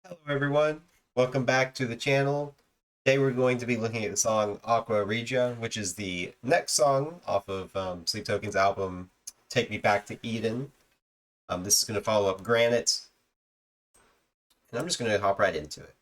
Hello everyone, welcome back to the channel. Today we're going to be looking at the song Aqua Regia, which is the next song off of Sleep Token's album Take Me Back to Eden. This is going to follow up Granite, and I'm just going to hop right into it.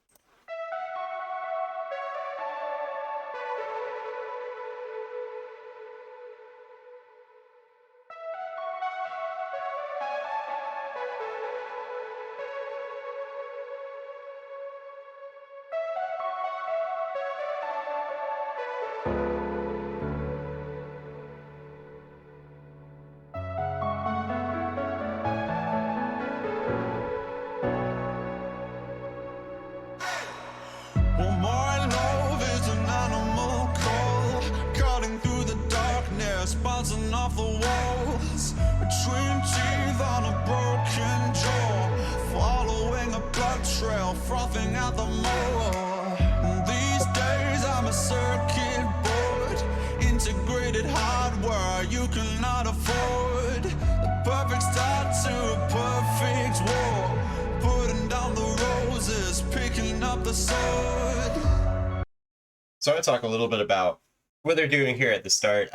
Bouncing off the walls, between teeth on a broken jaw, following a blood trail, frothing at the moor. These days I'm a circuit board, integrated hardware you cannot afford. The perfect start to a perfect war, putting down the roses, picking up the sword. So I'm going to talk a little bit about what they're doing here at the start.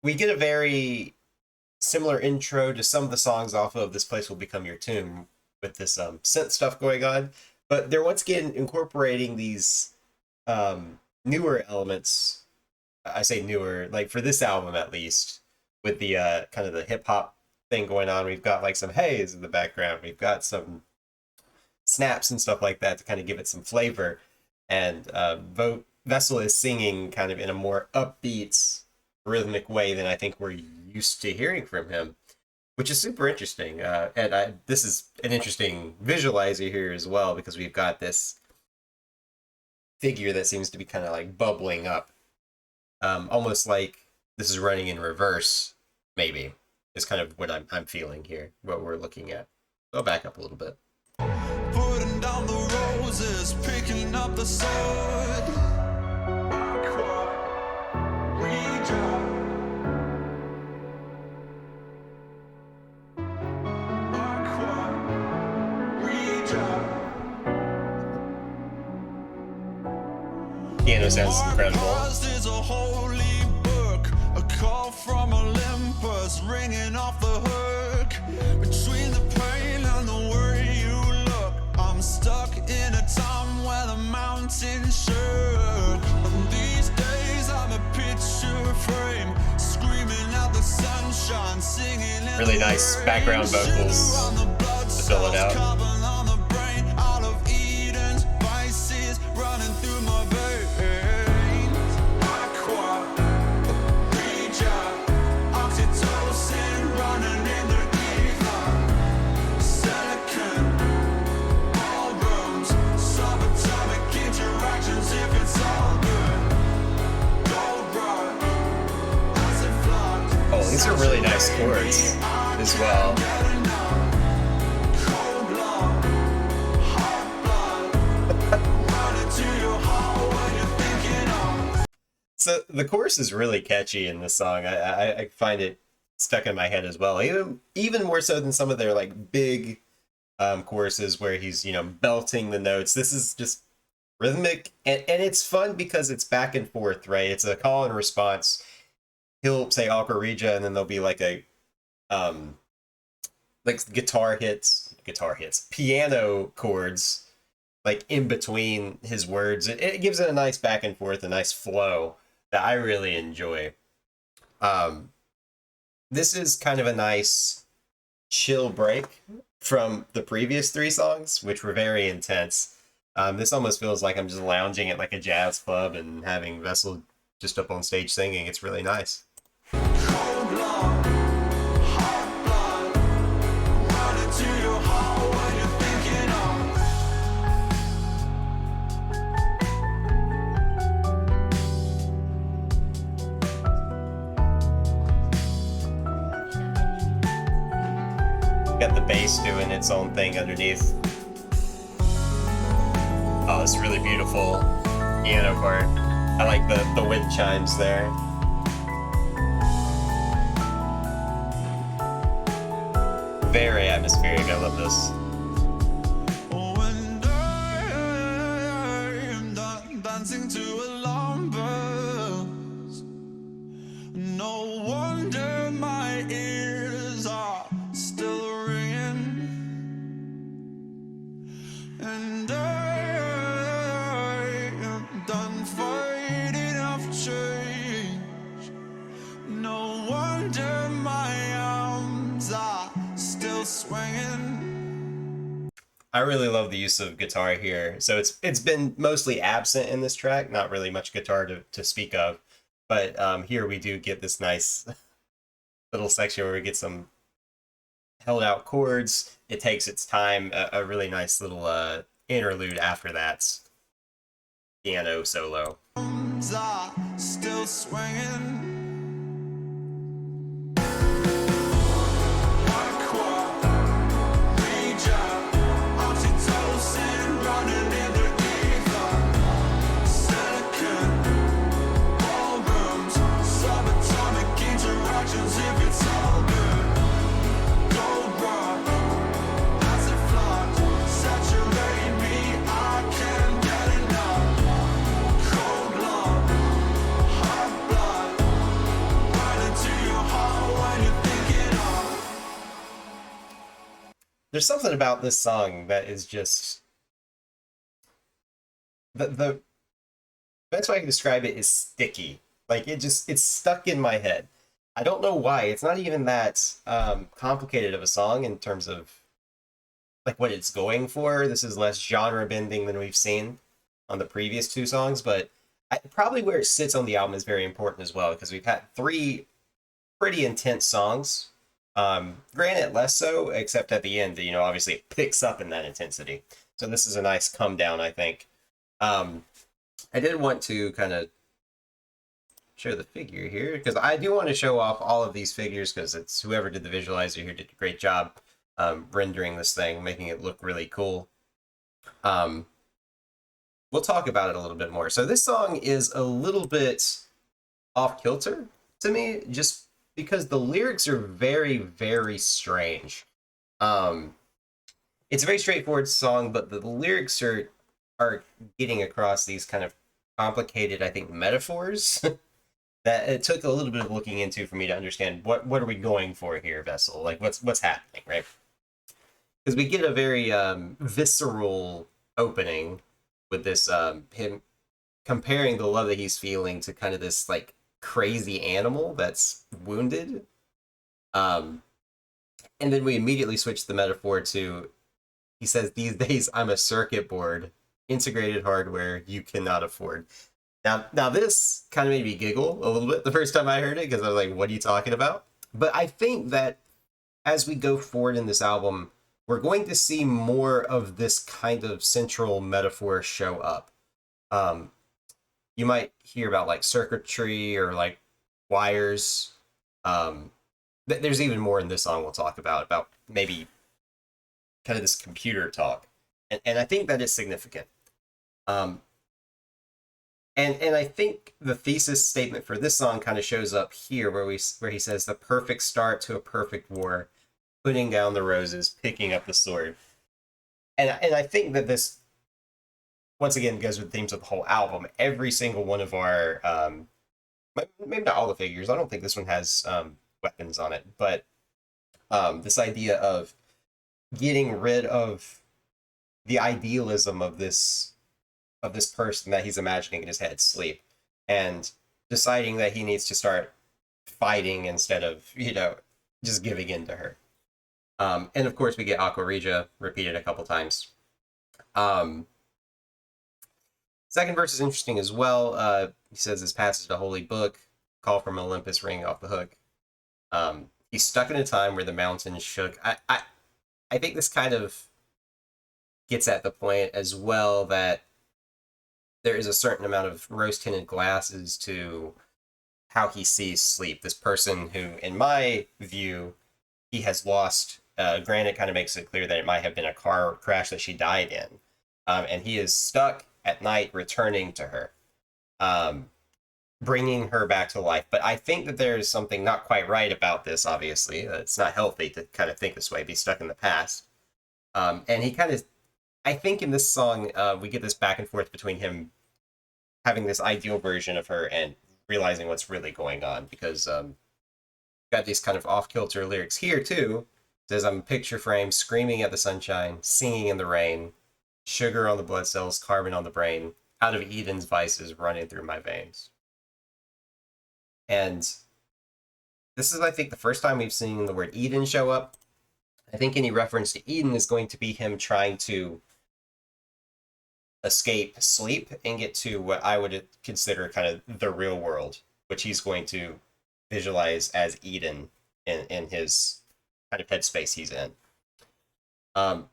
We get a very similar intro to some of the songs off of This Place Will Become Your Tomb with this synth stuff going on, but they're once again incorporating these newer elements. I say newer, like for this album at least, with the kind of the hip hop thing going on. We've got like some haze in the background. We've got some snaps and stuff like that to kind of give it some flavor. And Vessel is singing kind of in a more upbeat, rhythmic way than I think we're used to hearing from him, which is super interesting. This is an interesting visualizer here as well, because we've got this figure that seems to be kind of like bubbling up, almost like this is running in reverse. Maybe is kind of what I'm feeling here. What we're looking at. Go back up a little bit. Putting down the roses, picking up the sword. Aqua, Regia. Piano sounds incredible. Is a holy book, a call from Olympus, ringing off the hook. Between the pain and the way you look, I'm stuck in a time where the mountains shook. And these days I'm a picture frame, screaming out the sunshine, singing. Really nice background vocals to fill it out. Running through my veins. Aqua, Regia, oxytocin running in the ether. Silicon, ballrooms, subatomic interactions if it's all good. Gold rush, acid flood. Oh, these are really nice chords as well. So the chorus is really catchy in this song. I find it stuck in my head as well. Even more so than some of their like big choruses where he's, belting the notes. This is just rhythmic, and it's fun because it's back and forth, right? It's a call and response. He'll say Aqua Regia, and then there'll be like a like piano chords like in between his words. It gives it a nice back and forth, a nice flow that I really enjoy. This is kind of a nice chill break from the previous three songs, which were very intense. This almost feels like I'm just lounging at like a jazz club and having Vessel just up on stage singing. It's really nice. Got the bass doing its own thing underneath. Oh, it's really beautiful piano part. I like the wind chimes there. Very atmospheric. I love this. to alarm bells. No wonder my ears are still ringing, and I am done fighting off change. No wonder my arms are still swinging. I really love the use of guitar here. So it's been mostly absent in this track, not really much guitar to speak of. But here we do get this nice little section where we get some held out chords. It takes its time, a really nice little interlude after that piano solo. Arms are still swinging. Aqua, Regia, oxytocin running in the ether. Silicon, ballrooms, subatomic interactions if it's all good. Gold rock, acid flux, saturate me, I can't get enough. Cold love, hot blood, right into your heart when you're thinking of. There's something about this song that is just the best way I can describe it is sticky. Like it's stuck in my head. I don't know why. It's not even that complicated of a song in terms of like what it's going for. This is less genre bending than we've seen on the previous two songs, but probably where it sits on the album is very important as well because we've had three pretty intense songs. Granted, less so, except at the end. Obviously it picks up in that intensity. So this is a nice come down, I think. I did want to kind of show the figure here because I do want to show off all of these figures because it's whoever did the visualizer here did a great job rendering this thing, making it look really cool. We'll talk about it a little bit more. So this song is a little bit off kilter to me, just because the lyrics are very, very strange. It's a very straightforward song, but the lyrics are getting across these kind of complicated, I think, metaphors that it took a little bit of looking into for me to understand what are we going for here, Vessel? Like what's happening, right? Because we get a very visceral opening with this him comparing the love that he's feeling to kind of this like crazy animal that's wounded. And then we immediately switch the metaphor to, he says, these days I'm a circuit board, integrated hardware you cannot afford. Now this kind of made me giggle a little bit the first time I heard it because I was like, what are you talking about? But I think that as we go forward in this album, we're going to see more of this kind of central metaphor show up. You might hear about like circuitry or like wires. There's even more in this song we'll talk about maybe kind of this computer talk. And I think that is significant. And I think the thesis statement for this song kind of shows up here where he says the perfect start to a perfect war, putting down the roses, picking up the sword. And I think that this once again goes with the themes of the whole album. Every single one of our maybe not all the figures. I don't think this one has weapons on it, but this idea of getting rid of the idealism of this person that he's imagining in his head, Sleep, and deciding that he needs to start fighting instead of just giving in to her. And of course we get Aqua Regia repeated a couple times. Second verse is interesting as well. He says his passage to holy book, call from Olympus ring off the hook. He's stuck in a time where the mountains shook. I think this kind of gets at the point as well that there is a certain amount of rose-tinted glasses to how he sees Sleep. This person who, in my view, he has lost. Granted, kind of makes it clear that it might have been a car crash that she died in. And he is stuck at night returning to her, bringing her back to life. But I think that there is something not quite right about this, obviously. It's not healthy to kind of think this way, be stuck in the past. And he kind of, I think in this song, we get this back and forth between him having this ideal version of her and realizing what's really going on, because got these kind of off-kilter lyrics here too. It says, I'm a picture frame screaming at the sunshine, singing in the rain, sugar on the blood cells, carbon on the brain, out of Eden's vices running through my veins. And this is, I think, the first time we've seen the word Eden show up. I think any reference to Eden is going to be him trying to escape sleep and get to what I would consider kind of the real world, which he's going to visualize as Eden in his kind of headspace he's in. What's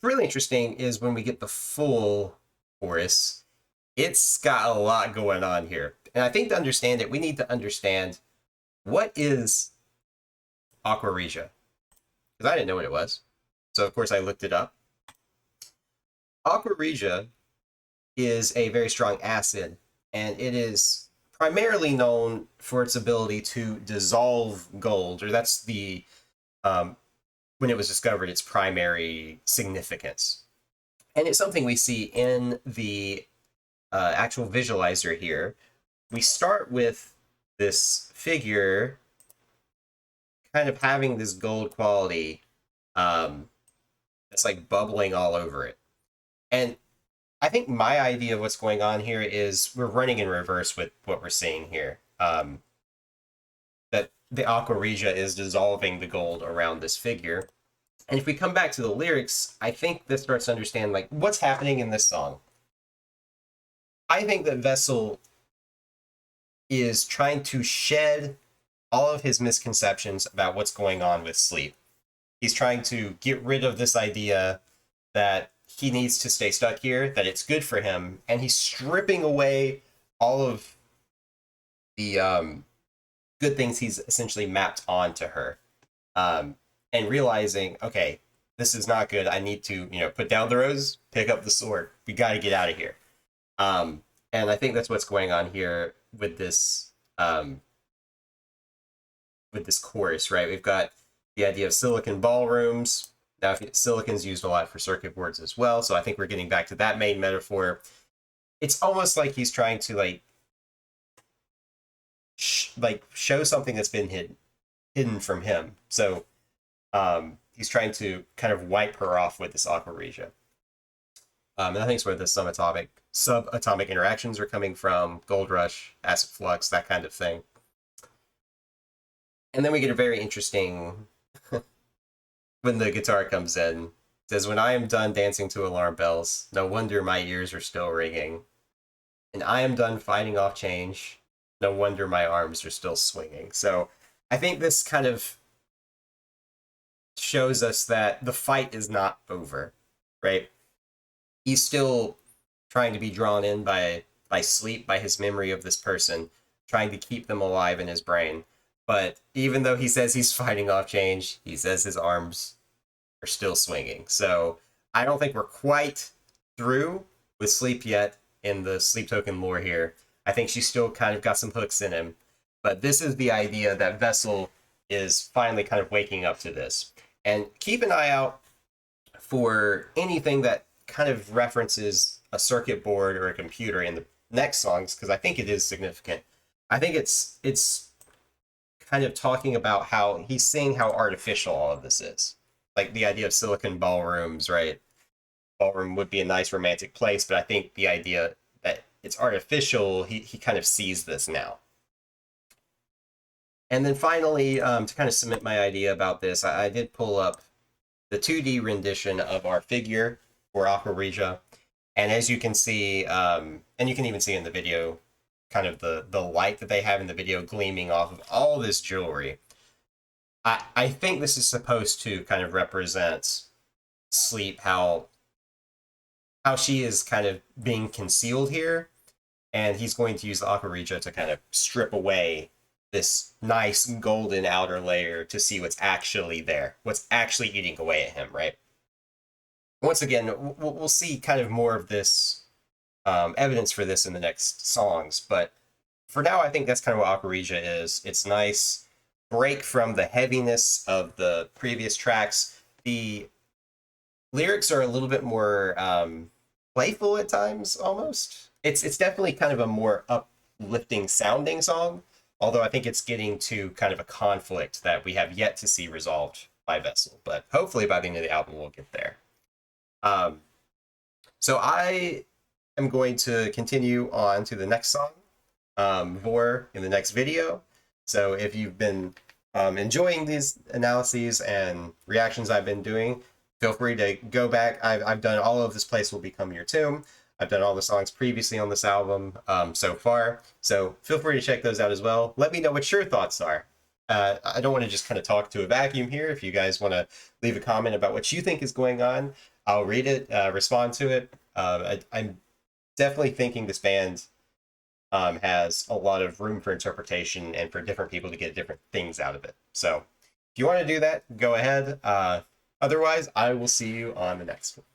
really interesting is when we get the full chorus, it's got a lot going on here. And I think to understand it, we need to understand what is Aqua Regia, because I didn't know what it was. So, of course, I looked it up. Aqua Regia is a very strong acid, and it is primarily known for its ability to dissolve gold, or that's the, when it was discovered, its primary significance. And it's something we see in the actual visualizer here. We start with this figure kind of having this gold quality that's like bubbling all over it. And I think my idea of what's going on here is we're running in reverse with what we're seeing here. That the Aqua Regia is dissolving the gold around this figure. And if we come back to the lyrics, I think this starts to understand like what's happening in this song. I think that Vessel is trying to shed all of his misconceptions about what's going on with sleep. He's trying to get rid of this idea that he needs to stay stuck here, that it's good for him, and he's stripping away all of the good things he's essentially mapped onto her, and realizing, okay, this is not good. I need to, put down the rose, pick up the sword. We got to get out of here. And I think that's what's going on here with this chorus, right? We've got the idea of silicon ballrooms. Now, silicon's used a lot for circuit boards as well, so I think we're getting back to that main metaphor. It's almost like he's trying to show something that's been hidden from him. So he's trying to kind of wipe her off with this Aqua Regia. And I think it's where the subatomic interactions are coming from, gold rush, acid flux, that kind of thing. And then we get a very interesting when the guitar comes in. It says, when I am done dancing to alarm bells, no wonder my ears are still ringing. And I am done fighting off change, no wonder my arms are still swinging. So I think this kind of shows us that the fight is not over, right? He's still trying to be drawn in by sleep, by his memory of this person, trying to keep them alive in his brain. But even though he says he's fighting off change, he says his arms are still swinging. So I don't think we're quite through with sleep yet in the sleep token lore here. I think she's still kind of got some hooks in him. But this is the idea that Vessel is finally kind of waking up to this. And keep an eye out for anything that kind of references a circuit board or a computer in the next songs, because I think it is significant. I think it's kind of talking about how he's seeing how artificial all of this is. Like the idea of silicon ballrooms, right? Ballroom would be a nice romantic place, but I think the idea that it's artificial, he kind of sees this now. And then finally, to kind of cement my idea about this, I did pull up the 2D rendition of our figure for Aqua Regia. And as you can see, and you can even see in the video, kind of the light that they have in the video gleaming off of all this jewelry. I think this is supposed to kind of represent sleep, how she is kind of being concealed here, and he's going to use the Aqua Regia to kind of strip away this nice golden outer layer to see what's actually there, what's actually eating away at him, right? Once again, we'll see kind of more of this evidence for this in the next songs, but for now, I think that's kind of what Aqua Regia is. It's nice break from the heaviness of the previous tracks. The lyrics are a little bit more playful at times almost. It's definitely kind of a more uplifting sounding song, although I think it's getting to kind of a conflict that we have yet to see resolved by Vessel. But hopefully by the end of the album we'll get there. So I am going to continue on to the next song, Vor, in the next video. So if you've been enjoying these analyses and reactions I've been doing, feel free to go back. I've done all of This Place Will Become Your Tomb. I've done all the songs previously on this album so far. So feel free to check those out as well. Let me know what your thoughts are. I don't want to just kind of talk to a vacuum here. If you guys want to leave a comment about what you think is going on, I'll read it, respond to it. I'm definitely thinking this band has a lot of room for interpretation and for different people to get different things out of it. So if you want to do that, go ahead. Otherwise, I will see you on the next one.